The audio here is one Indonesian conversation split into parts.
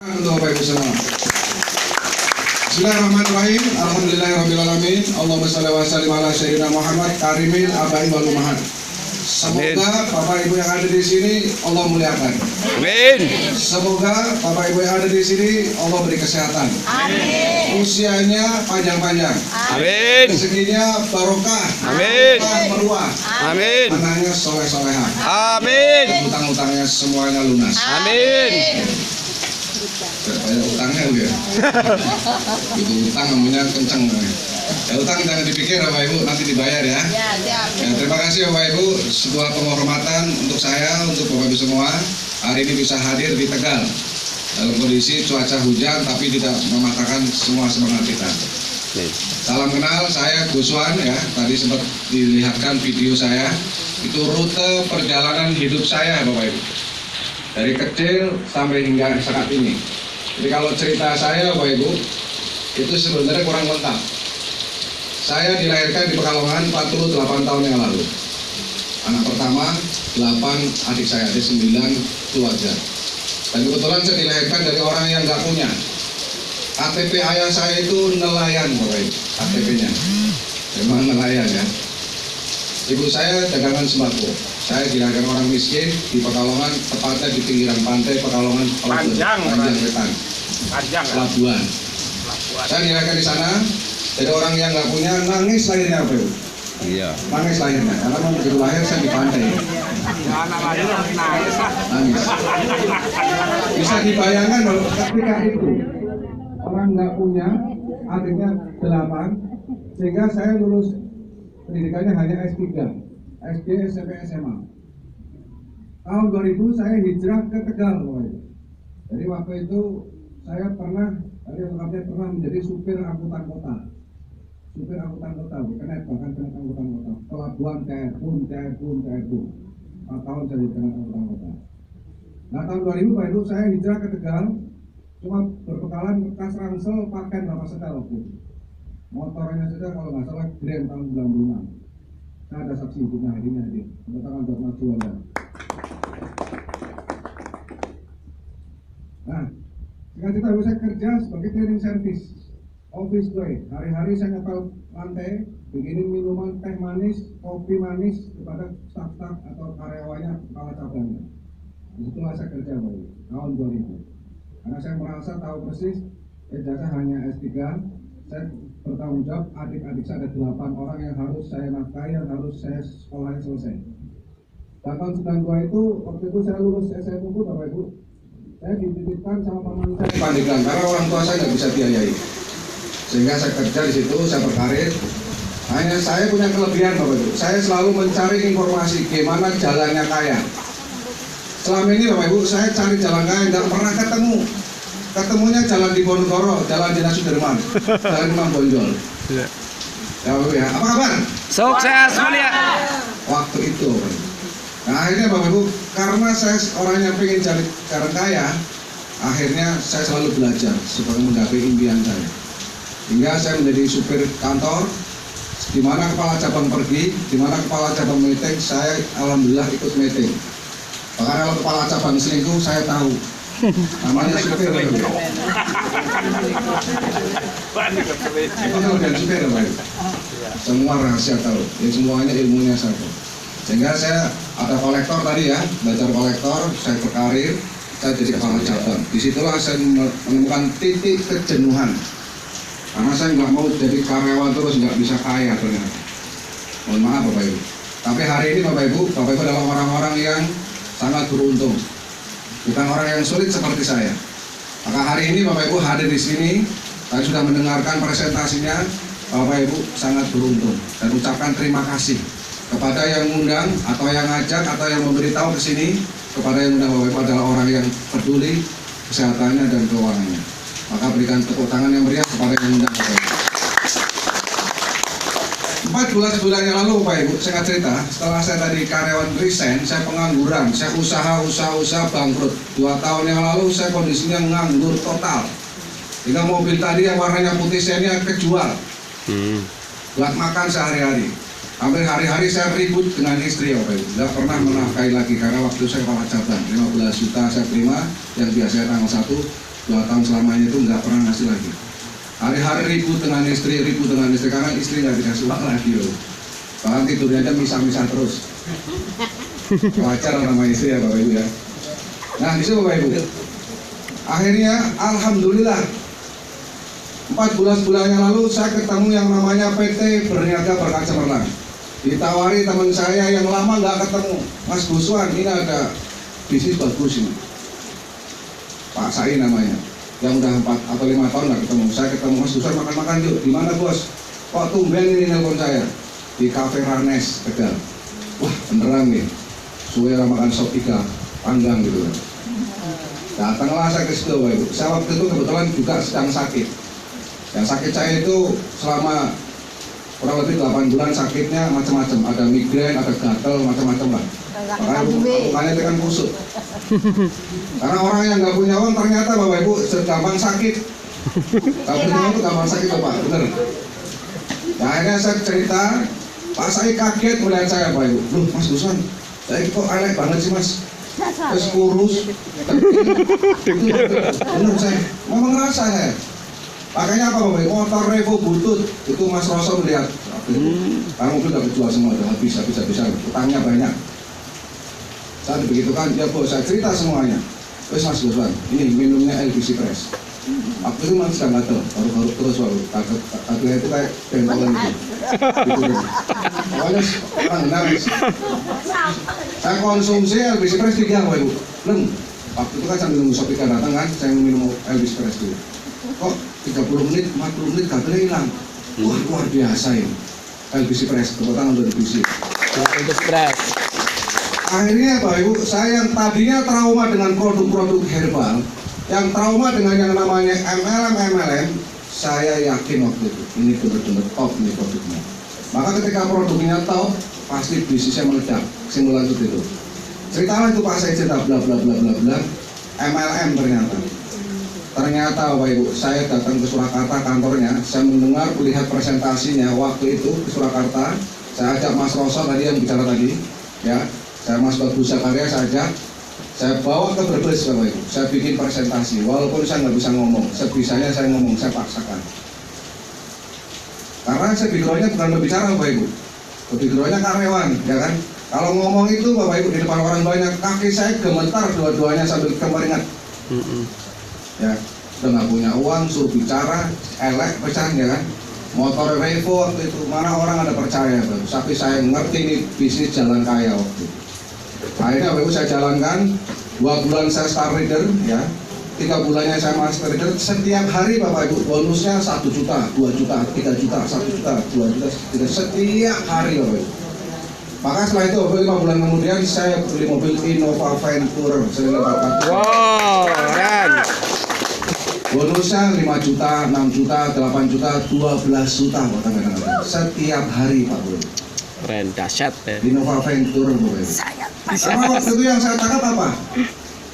Untuk Bapak Ibu semua. Bismillahirrahmanirrahim. Alhamdulillahirrahmanirrahim. Allahumma shalli wa sallim ala sayyidina Muhammad karimil abai wal ummahat. Semoga Bapak Ibu yang ada di sini Allah muliakan. Amin. Semoga Bapak Ibu yang ada di sini Allah beri kesehatan. Amin. Usianya panjang-panjang. Amin. Rezekinya barokah. Amin. Meruah. Amin. Anaknya soleh-soleha. Amin. Utang-utangnya semuanya lunas. Amin. Banyak utangnya ya. Itu utang namanya kenceng. Ya utang jangan dipikir Bapak Ibu nanti dibayar ya. Ya. Ya, terima kasih Bapak Ibu, sebuah penghormatan untuk saya, untuk Bapak Ibu semua. Hari ini bisa hadir di Tegal dalam kondisi cuaca hujan tapi tidak mematahkan semua semangat kita. Salam kenal, saya Guswan ya. Tadi sempat dilihatkan video saya. Itu rute perjalanan hidup saya Bapak Ibu. Dari kecil sampai hingga saat ini. Jadi kalau cerita saya Bapak Ibu, itu sebenarnya kurang lengkap. Saya dilahirkan di Pekalongan 48 tahun yang lalu. Anak pertama, 8 adik saya, ada 9 keluarga. Dan kebetulan saya dilahirkan dari orang yang nggak punya. KTP ayah saya itu nelayan Bapak Ibu, KTP-nya. Memang nelayan ya. Ibu saya dagangan sembako. Saya dilahirkan orang miskin di Pekalongan, tepatnya di pinggiran pantai Pekalongan, Panjang Wetan, Labuan. Saya dilahirkan di sana. Jadi orang yang nggak punya nangis lahirnya Bapak Ibu. Iya. Nangis lahirnya, karena mau begitu lahir saya di pantai. Nangis. Bisa dibayangkan kalau ketika itu orang nggak punya, adiknya 8, sehingga saya lulus pendidikannya hanya S3, SD, SMP, SMA. Tahun 2000 saya hijrah ke Tegal, Bapak Ibu. Jadi waktu itu saya pernah menjadi supir angkutan kota. Supir angkutan kota, bahkan kena angkutan kota. Pelabuhan Terbun. 4 tahun saya kena angkutan kota. Nah tahun 2000 Pak Ibu saya hijrah ke Tegal, cuma berbekalan bekas ransel pakai berapa setel waktu itu. Motornya saja kalau nggak salah Grand tahun 96. Saya ada saksi hidupnya hari ini. Tepuk tangan buat Mas Juanda. Nah, singkat cerita saya kerja sebagai cleaning service. Office boy, hari-hari saya ngepel lantai, bikinin minuman teh manis, kopi manis kepada staf-staf atau karyawannya, kepala cabangnya. Disitulah saya kerja Bapak, tahun 2000. Karena saya merasa tahu persis, ijazah hanya S3, saya bertanggung jawab adik-adik saya ada 8 orang yang harus saya nafkahi, yang harus saya sekolahnya selesai. Dan tahun 92 itu, waktu itu saya lulus SMA pun Bapak Ibu, saya dititipkan sama paman saya di Pandeglang, karena orang tua saya nggak bisa biayai. Sehingga saya kerja di situ, saya berkarir. Hanya saya punya kelebihan Bapak Ibu. Saya selalu mencari informasi gimana jalannya kaya. Selama ini Bapak Ibu, saya cari jalan kaya, nggak pernah ketemu. Ketemunya jalan di Bonegoro, jalan Jenderal Sudirman, jalan Imam Bonjol. Ya Bapak Ibu ya, apa kabar? Sukses mulia. Waktu itu Bapak Ibu. Nah akhirnya Bapak Ibu, karena saya orangnya pengen cari jalan kaya, akhirnya saya selalu belajar supaya menggapai impian saya. Hingga saya menjadi supir kantor, di mana kepala cabang pergi, di mana kepala cabang meeting, saya alhamdulillah ikut meeting. Bahkan kalau kepala cabang selingkuh, saya tahu. Namanya supir. Itu kelebihan supir, Pak. Semua rahasia tahu, semuanya ilmunya satu. Sehingga saya ada kolektor tadi ya, belajar kolektor, saya berkarir, saya jadi kepala cabang. Disitulah saya menemukan titik kejenuhan. Karena saya nggak mau jadi karyawan terus, nggak bisa kaya ternyata. Mohon maaf Bapak Ibu. Tapi hari ini Bapak Ibu adalah orang-orang yang sangat beruntung. Bukan orang yang sulit seperti saya. Maka hari ini Bapak Ibu hadir di sini, saya sudah mendengarkan presentasinya. Bapak Ibu sangat beruntung dan ucapkan terima kasih kepada yang mengundang atau yang ngajak atau yang memberitahu ke sini. Kepada yang mengundang Bapak Ibu adalah orang yang peduli kesehatannya dan keuangannya. Maka berikan tepuk tangan yang meriah kepada yang mengundang Bapak Ibu. 14 bulan yang lalu Bapak Ibu, saya cerita, setelah saya tadi karyawan resign, saya pengangguran, saya usaha bangkrut. 2 tahun yang lalu saya kondisinya nganggur total. Hingga mobil tadi yang warnanya putih saya ini kejual. Buat makan sehari-hari. Hampir hari-hari saya ribut dengan istri Bapak Ibu. Tidak pernah menafkahi lagi karena waktu saya kepala cabang 15 juta saya terima, yang biasanya tanggal 1 2 tahun selamanya itu nggak pernah ngasih lagi. Hari-hari ribut dengan istri karena istri nggak dikasih uang lagi loh. Bahkan tidurnya aja misah-misah terus. Wajar sama istri ya Bapak Ibu ya. Nah di situ Bapak Ibu, akhirnya alhamdulillah 14 bulan yang lalu saya ketemu yang namanya PT Berniaga Berkat Cemerlang. Ditawari teman saya yang lama nggak ketemu, Mas Guswan, ini ada bisnis bagus ini. Pak Sai namanya, yang udah 4 atau 5 tahun nggak ketemu. Saya ketemu Mas Guswan, makan-makan yuk. Di mana bos? Kok tumben ini nelpon saya? Di Cafe Ranes Tegal. Wah beneran nih, suwe makan sop iga panggang gitu kan. Datanglah saya ke situ Bapak Ibu. Saya waktu itu kebetulan juga sedang sakit. Yang sakit saya itu selama kurang lebih 8 bulan sakitnya macam-macam. Ada migrain, ada gatal, macam-macam lah. Makanya tekan kusut. Karena orang yang nggak punya uang ternyata Bapak Ibu gampang sakit. Nggak punya uang itu gampang sakit Bapak, bener. Nah akhirnya saya cerita, Pak saya kaget melihat saya Bapak Ibu. Loh Mas Guswan, saya kok elek banget sih Mas. Terus kurus, bener saya, memang ngerasa saya. Makanya apa Bapak Ibu, motor Revo butut itu Mas Rosso melihat. Karena mobil udah kejual semua, udah habis, utangnya banyak. Saat begitu kan, ya bos, saya cerita semuanya. Terus Mas Guswan, ini minumnya LBC Press. Aku itu masih sedang gatel, baru terus kakinya itu kayak bentolan gitu. Pokoknya orang nangis. Saya konsumsi LBC Press 3 Bapak Ibu. Waktu itu kan sambil nunggu Sopika datang kan, saya minum LBC Press dulu. Kok 30 menit, 40 menit gatelnya hilang. Wah luar biasa ini. LBC Press, tepuk tangan untuk LBC. LBC Press. Akhirnya Bapak Ibu, saya yang tadinya trauma dengan produk-produk herbal, yang trauma dengan yang namanya MLM, saya yakin waktu itu ini benar-benar top nih produknya. Maka ketika produknya top, pasti bisnisnya meledak. Simpulan itu. Ceritalah itu Pak saya cerita bla bla bla bla bla. MLM ternyata Bapak Ibu, saya datang ke Surakarta kantornya, saya mendengar melihat presentasinya waktu itu ke Surakarta. Saya ajak Mas Rosso tadi yang bicara tadi, ya. Saya Mas Bagus Zakaria saya ajak, saya bawa ke Brebes Bapak Ibu, saya bikin presentasi, walaupun saya nggak bisa ngomong, sebisanya saya ngomong, saya paksakan. Karena saya backgroundnya bukan berbicara Bapak Ibu, backgroundnya karyawan, ya kan? Kalau ngomong itu Bapak Ibu di depan orang banyak, kaki saya gemetar dua-duanya sambil kemeringat. Ya, udah nggak punya uang, suruh bicara, elek pecahan ya kan? Motor Revo waktu itu, mana orang ada percaya Bapak? Tapi saya ngerti ini bisnis jalan kaya waktu itu. Akhirnya Bapak Ibu saya jalankan, 2 bulan saya star reader ya, 3 bulannya saya master reader. Setiap hari Bapak Ibu bonusnya 1 juta, 2 juta, 3 juta, 1 juta, 2 juta, 3 juta, setiap hari Bapak Ibu. Maka setelah itu 5 bulan kemudian saya beli mobil Innova Venture. Wow, keren. Bonusnya 5 juta, 6 juta, 8 juta, 12 juta setiap hari Pak Bro. Keren, dahsyat ya. Innova Venture Bapak Ibu. Karena waktu itu yang saya tangkap apa?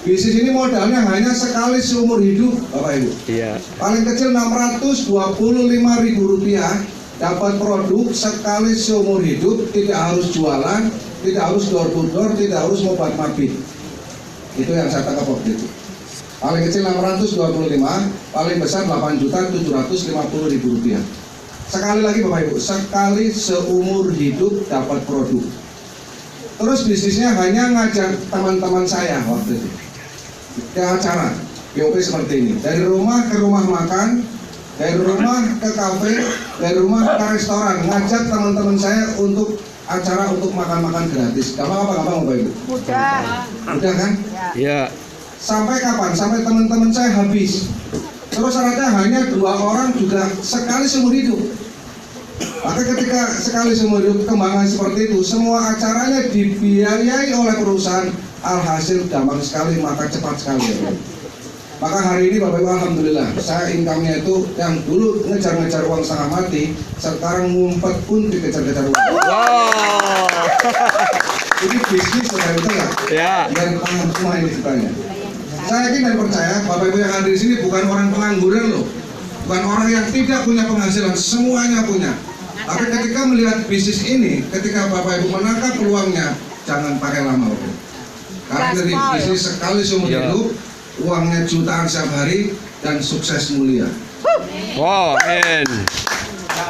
Bisnis ini modalnya hanya sekali seumur hidup Bapak Ibu. Iya. Paling kecil Rp625.000 dapat produk sekali seumur hidup, tidak harus jualan, tidak harus door to door, tidak harus mobat mabit. Itu yang saya tangkap waktu itu. Paling kecil 625, paling besar Rp8.750.000. Sekali lagi Bapak Ibu, sekali seumur hidup dapat produk. Terus bisnisnya hanya ngajak teman-teman saya waktu itu ke acara BOP seperti ini, dari rumah ke rumah makan, dari rumah ke kafe, dari rumah ke restoran, ngajak teman-teman saya untuk acara untuk makan-makan gratis. Gampang Bapak Ibu? Mudah kan? Iya. Sampai kapan? Sampai teman-teman saya habis. Terus syaratnya hanya 2 orang juga sekali seumur hidup. Maka ketika sekali seumur hidup kembangan seperti itu, semua acaranya dibiayai oleh perusahaan, alhasil gampang sekali, maka cepat sekali. Maka hari ini Bapak Ibu alhamdulillah, saya income-nya itu yang dulu ngejar-ngejar uang setengah mati, sekarang ngumpet pun dikejar-kejar uang. Wow. Ini bisnis Bapak Ibu ya. Dan paham semua ini ceritanya. Saya yakin dan percaya Bapak Ibu yang hadir di sini bukan orang pengangguran loh, bukan orang yang tidak punya penghasilan, semuanya punya. Tapi ketika melihat bisnis ini, ketika Bapak Ibu menangkap peluangnya, jangan pakai lama Bapak Ibu. Karena dari bisnis sekali seumur hidup, uangnya jutaan setiap hari, dan sukses mulia. Wow, amin.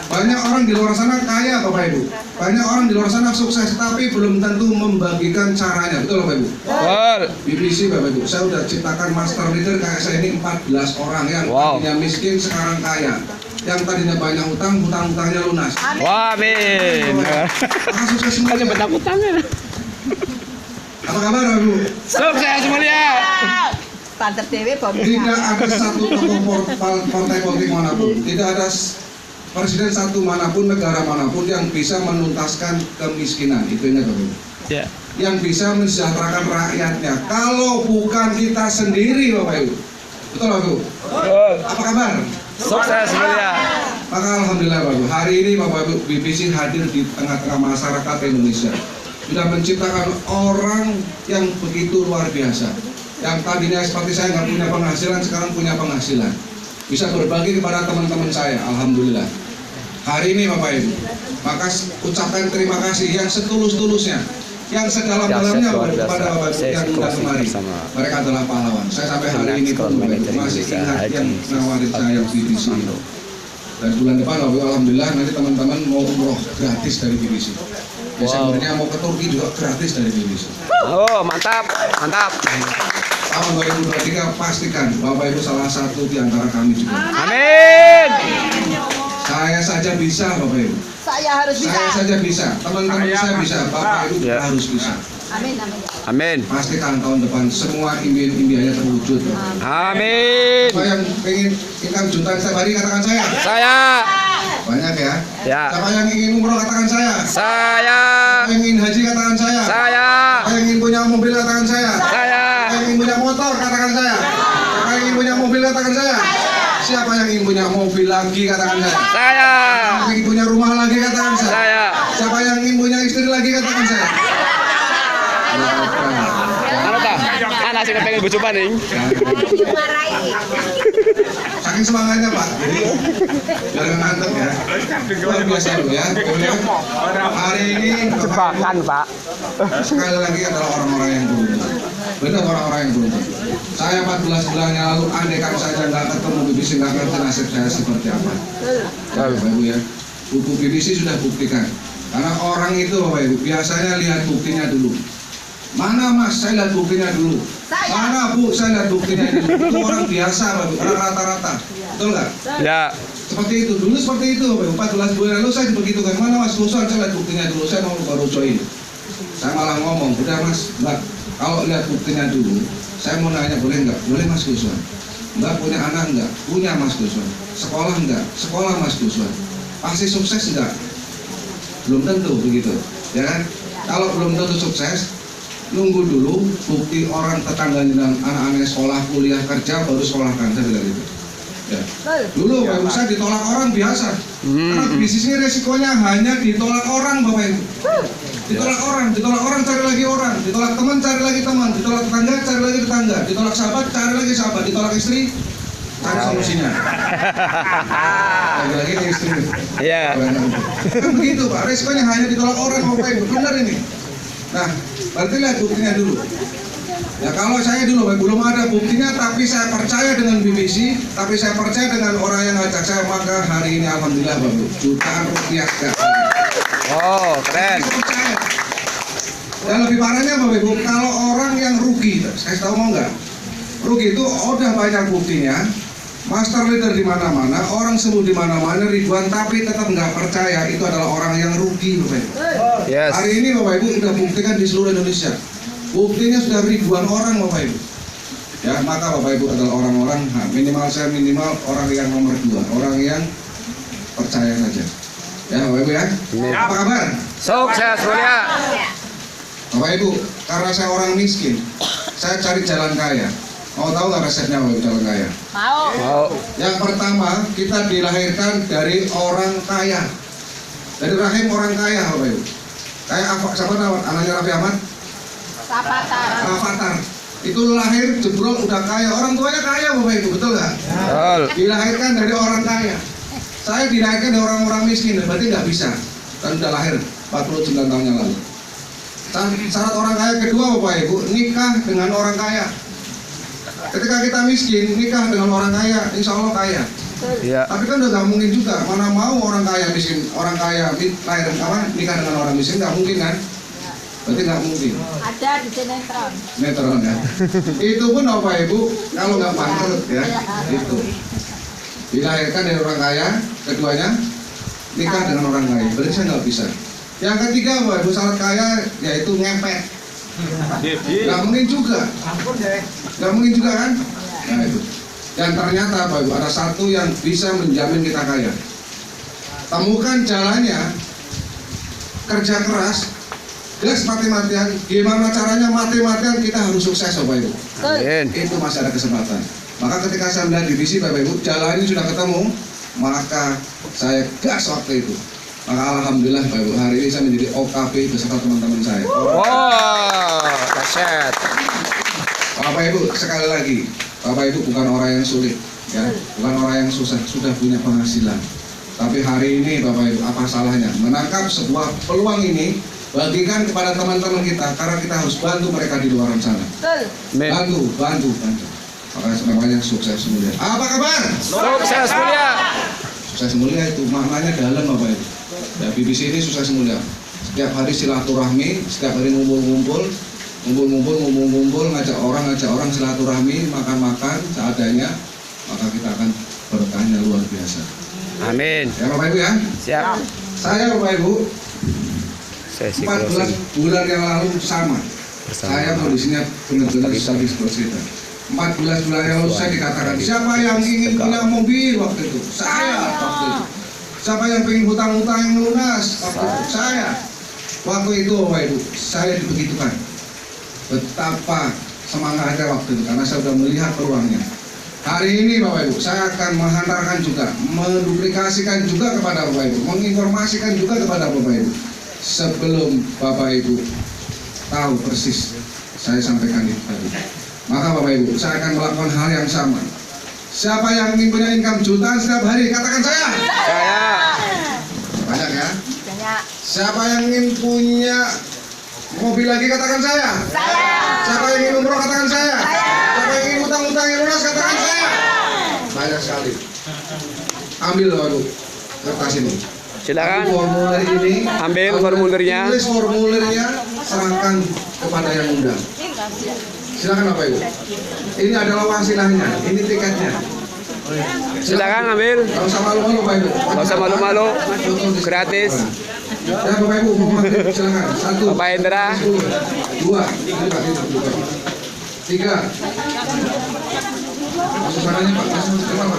Banyak orang di luar sana kaya Bapak Ibu. Banyak orang di luar sana sukses tapi belum tentu membagikan caranya. Betul Bapak Ibu? Betul. BBC Bapak Ibu, saya udah ciptakan master leader kayak saya ini 14 orang yang tadinya miskin sekarang kaya. Yang tadinya banyak utang, hutang-hutangnya lunas. Wah, amin. Maka sukses Kan mulia. bentak utangnya. Apa kabar Bapak Ibu? Sukses mulia. Panter TV Tidak ada satu tokoh partai politik manapun, tidak ada presiden satu manapun, negara manapun yang bisa menuntaskan kemiskinan. Itu ingat Bapak Ibu. Ya. Yang bisa mensejahterakan rakyatnya. Kalau bukan kita sendiri Bapak Ibu. Betul Bapak Ibu? Betul. Apa kabar? Sukses mulia. Maka alhamdulillah Bapak Ibu, hari ini Bapak Ibu BBC hadir di tengah-tengah masyarakat Indonesia. Sudah menciptakan orang yang begitu luar biasa. Yang tadinya seperti saya nggak punya penghasilan, sekarang punya penghasilan. Bisa berbagi kepada teman-teman saya, alhamdulillah. Hari ini Bapak Ibu, maka ucapkan terima kasih yang setulus-tulusnya, yang sedalam-dalamnya kepada Bapak Ibu yang sudah kemari. Mereka adalah pahlawan. Saya sampai hari ini pun masih ingat yang nawarin saya BBC. Dan bulan depan Bapak Ibu, alhamdulillah nanti teman-teman mau umroh gratis dari BBC. Desembernya mau ke Turki juga gratis dari BBC. Oh, mantap. Mantap. Tahun 2023 pastikan Bapak Ibu salah satu di antara kami juga. Amin. Saya saja bisa Bapak Ibu. Saya harus bisa. Saya saja bisa. Teman-teman saya bisa. Bapak Ibu Ya. harus bisa. Amin, amin. Amin. Pastikan tahun depan semua impian-impiannya terwujud. Amin. Siapa yang pengen income jutaan setiap hari katakan saya. Saya. Banyak ya. Ya. Siapa yang ingin umroh katakan saya. Saya. Siapa yang ingin haji katakan saya. Saya. Siapa yang ingin punya mobil katakan saya. Saya. Siapa yang ingin punya motor katakan saya. Siapa yang ingin punya mobil katakan saya. Siapa yang ingin punya mobil lagi katakan saya. Saya. Siapa yang ingin punya rumah lagi katakan saya. Saya. Siapa yang ingin punya istri lagi katakan saya. Ano ta? Ana sing pengen bojo paning. Saking semangatnya Pak, jadi biar nggak ngantuk ya. Luar biasa loh ya. Kemudian hari ini Jebakan, Pak. sekali lagi adalah orang-orang yang beruntung. Benar orang-orang yang beruntung. Saya 14 bulan yang lalu andai kan saja nggak ketemu BBC nggak ngerti nasib saya seperti apa. Bapak Ibu ya, buku BBC sudah buktikan. Karena orang itu Bapak Ibu biasanya lihat buktinya dulu. Mana Mas? Saya lihat buktinya dulu. Mana Bu? Saya lihat buktinya dulu. Itu orang biasa Bapak Ibu, orang rata-rata. Betul nggak? Ya. Seperti itu, dulu seperti itu Bapak Ibu. 14 bulan lalu saya begitu kan. Mana Mas Guswan? Saya lihat buktinya dulu. Saya mau baru join. Saya malah ngomong, udah Mas, Mbak, kalau lihat buktinya dulu, saya mau nanya boleh nggak? Boleh Mas Guswan. Mbak punya anak nggak? Punya Mas Guswan. Sekolah nggak? Sekolah Mas Guswan. Pasti sukses nggak? Belum tentu begitu, ya kan? Kalau belum tentu sukses, nunggu dulu bukti orang tetangganya dan anak-anaknya sekolah, kuliah, kerja, baru sekolahkan, saya bilang gitu. Ya. Dulu Bapak Ibu saya ditolak orang biasa. Karena bisnis ini resikonya hanya ditolak orang Bapak Ibu. Ditolak orang cari lagi orang, ditolak teman cari lagi teman, ditolak tetangga cari lagi tetangga, ditolak sahabat cari lagi sahabat, ditolak istri cari solusinya. Lagi-lagi ke istri. Iya. Kan begitu Pak, resikonya hanya ditolak orang Bapak Ibu. Benar ini. Nah, berarti lihat buktinya dulu. Ya kalau saya dulu belum ada buktinya, tapi saya percaya dengan BBC, tapi saya percaya dengan orang yang ngajak saya, maka hari ini alhamdulillah Bapak Ibu, jutaan rupiah setiap hari. Oh, keren. Saya percaya. Dan lebih parahnya Bapak Ibu, kalau orang yang rugi, saya tahu mau nggak? Rugi itu udah banyak buktinya, master leader di mana-mana, orang sembuh di mana-mana ribuan, tapi tetap nggak percaya itu adalah orang yang rugi Bapak Ibu. Yes. Hari ini Bapak Ibu sudah buktikan di seluruh Indonesia. Buktinya sudah ribuan orang Bapak Ibu. Ya, maka Bapak Ibu adalah orang-orang, minimal saya minimal orang yang nomor 2, orang yang percaya saja. Ya Bapak Ibu ya. Apa kabar? Sukses mulia. Bapak Ibu, karena saya orang miskin, saya cari jalan kaya. Mau tahu nggak resepnya Bapak Ibu jalan kaya? Mau. Mau. Yang pertama, kita dilahirkan dari orang kaya. Dari rahim orang kaya Bapak Ibu. Kayak apa? Siapa nama anaknya Raffi Ahmad? Rafathar. Itu lahir jebrol udah kaya, orang tuanya kaya Bapak Ibu, betul nggak? Betul. Dilahirkan dari orang kaya. Saya dilahirkan dari orang-orang miskin, berarti nggak bisa. Kan udah lahir 49 tahun yang lalu. Syarat orang kaya kedua Bapak Ibu, nikah dengan orang kaya. Ketika kita miskin, nikah dengan orang kaya, insya Allah kaya. Iya. Tapi kan udah gak mungkin juga. Mana mau orang kaya miskin, orang kaya lahir nikah dengan orang miskin, nggak mungkin kan? Berarti nggak mungkin. Ada di sinetron. Sinetron ya. Itu pun Bapak Ibu kalau nggak bangkrut ya, itu. Dilahirkan dari orang kaya, keduanya nikah dengan orang kaya. Berarti saya nggak bisa. Yang ketiga Bapak Ibu syarat kaya yaitu ngepet. Nggak mungkin juga. Nggak mungkin juga kan? Nah itu. Dan ternyata Bapak Ibu ada satu yang bisa menjamin kita kaya. Temukan jalannya, kerja keras, gas mati-matian. Gimana caranya mati-matian kita harus sukses Bapak Ibu. Amin. Itu masih ada kesempatan. Maka ketika saya melihat divisi Bapak Ibu, jalannya sudah ketemu, maka saya gas waktu itu. Maka alhamdulillah Bapak Ibu, hari ini saya menjadi OKP beserta teman-teman saya. Wow, dahsyat. Bapak Ibu, sekali lagi, Bapak Ibu bukan orang yang sulit, ya, bukan orang yang susah, sudah punya penghasilan. Tapi hari ini Bapak Ibu, apa salahnya menangkap sebuah peluang ini, bagikan kepada teman-teman kita, karena kita harus bantu mereka di luar sana. Amin. Bantu. Maka semuanya sukses mulia. Apa kabar? Sukses mulia. Sukses mulia itu maknanya dalam Bapak Ibu. Ya, BBC ini sukses mulia. Setiap hari silaturahmi, setiap hari ngumpul, ngajak orang silaturahmi, makan seadanya, maka kita akan berkahnya luar biasa. Amin. Ya Bapak Ibu ya. Siap. Saya Bapak Ibu Sesi 14 closing bulan yang lalu sama. bersama. Saya kondisinya benar-benar habis cerita. 14 bulan yang lalu saya dikatakan, siapa yang ingin punya mobil waktu itu? Saya waktu itu. Siapa yang pengen hutang-hutang yang lunas? Waktu itu saya. Waktu itu Bapak Ibu, saya dibegitukan. Betapa semangatnya waktu itu, karena saya sudah melihat peluangnya. Hari ini Bapak Ibu, saya akan menghantarkan juga, menduplikasikan juga kepada Bapak Ibu, menginformasikan juga kepada Bapak Ibu. Sebelum Bapak Ibu tahu persis, saya sampaikan itu tadi. Maka Bapak Ibu, saya akan melakukan hal yang sama. Siapa yang ingin punya income jutaan setiap hari? Katakan saya. Saya. Banyak ya. Banyak. Siapa yang ingin punya mobil lagi? Katakan saya. Siapa yang ingin umroh? Katakan saya. Siapa yang ingin utang-utang yang lunas? Katakan saya. Banyak sekali. Ambil Bapak Ibu kertas ini. Silakan. Formulir ini. Ambil formulirnya. Tulis formulirnya, serahkan kepada yang undang. Silakan Bapak Ibu. Ini adalah wasilahnya, ini tiketnya. Silakan ambil. Gak usah malu-malu Bapak Ibu. Gak usah malu-malu. Gratis. Ya Bapak Ibu, silakan. 1. Bapak Indra. 2. 3. Masuk sananya Pak, masuk depan Pak,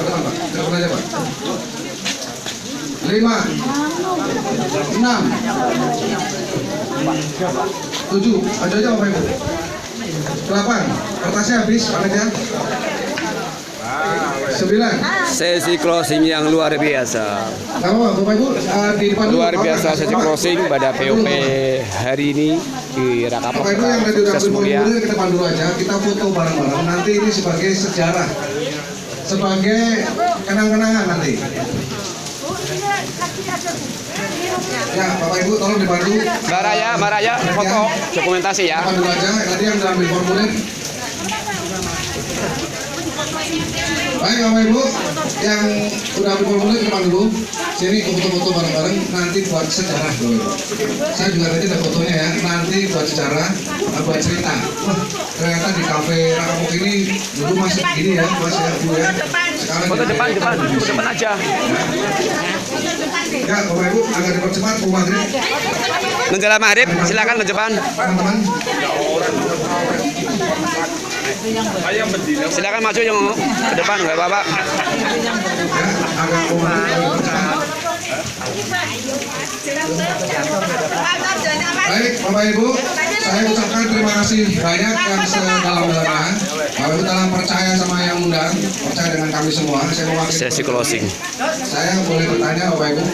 depan aja Pak. 5. 6. 7. Aja Bapak Ibu. 8. Kertasnya habis, panitia. 9. Sesi closing yang luar biasa. Gak apa-apa, Bapak Ibu, di depan dulu. Luar biasa sesi closing pada POP hari ini di Rakapok Bapak Ibu yang tadi udah Sukses Mulia. formulir ke depan dulu aja, kita foto bareng-bareng. Nanti ini sebagai sejarah, sebagai kenang-kenangan nanti. Ya, Bapak Ibu tolong dibantu. Mbak Raya, foto dokumentasi ya. Depan dulu aja, tadi yang udah ambil formulir. Baik Bapak Ibu, yang udah ambil formulir depan dulu. Sini foto-foto bareng-bareng, nanti buat sejarah Bapak Ibu. Saya juga tadi ada fotonya ya, nanti buat sejarah, buat cerita. Wah, ternyata di kafe Rakapok ini dulu masih begini ya, masih ya Bu ya. Sekarang Foto jadi- depan aja. Ya Bapak Ibu, agak dipercepat Bu Maghrib. Menjelang maghrib, silakan ke depan. Teman-teman. Silakan maju yang ke depan, Bapak. Ya, agak Bu Maghrib, agak dipercepat. Baik Bapak Ibu, saya ucapkan terima kasih banyak yang sedalam-dalamnya. Bapak Ibu telah percaya sama yang undang, percaya dengan kami semua. Saya mewakili. Sesi closing. Saya boleh bertanya Bapak Ibu.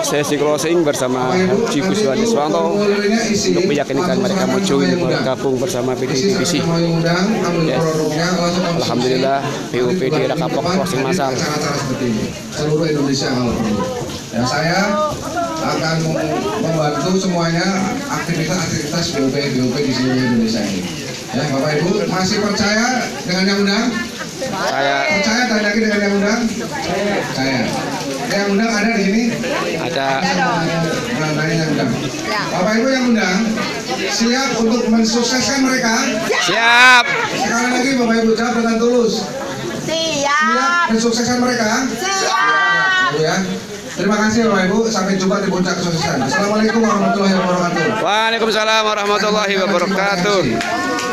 Sesi closing bersama Bapak Ibu, Haji Kuswandi Swanto formulirnya isi, untuk meyakinkan langsung mereka serahkan muncul sama yang undang. bergabung bersama Isi PDTVC. sama yang undang, ambil Yes. produknya, langsung konsumsi. Alhamdulillah, PUP di Nanti Rakapok bulan closing depan massal. hadir acara-acara seperti ini. Seluruh Indonesia kalau perlu. Ya saya akan membantu semuanya aktivitas-aktivitas BOP di seluruh Indonesia ini. Ya, Bapak Ibu masih percaya dengan yang undang? Saya Percaya tanda lagi dengan yang undang? Percaya. Yang undang ada di sini? ada Nah, nanya yang undang. Ya. Bapak Ibu yang undang siap untuk mensukseskan mereka? siap. Sekali lagi Bapak Ibu jawab dengan tulus. Siap Siap. mensukseskan mereka? Siap. Ibu ya. Terima kasih Bapak Ibu. Sampai jumpa di puncak kesuksesan. Assalamualaikum warahmatullahi wabarakatuh. Waalaikumsalam warahmatullahi wabarakatuh.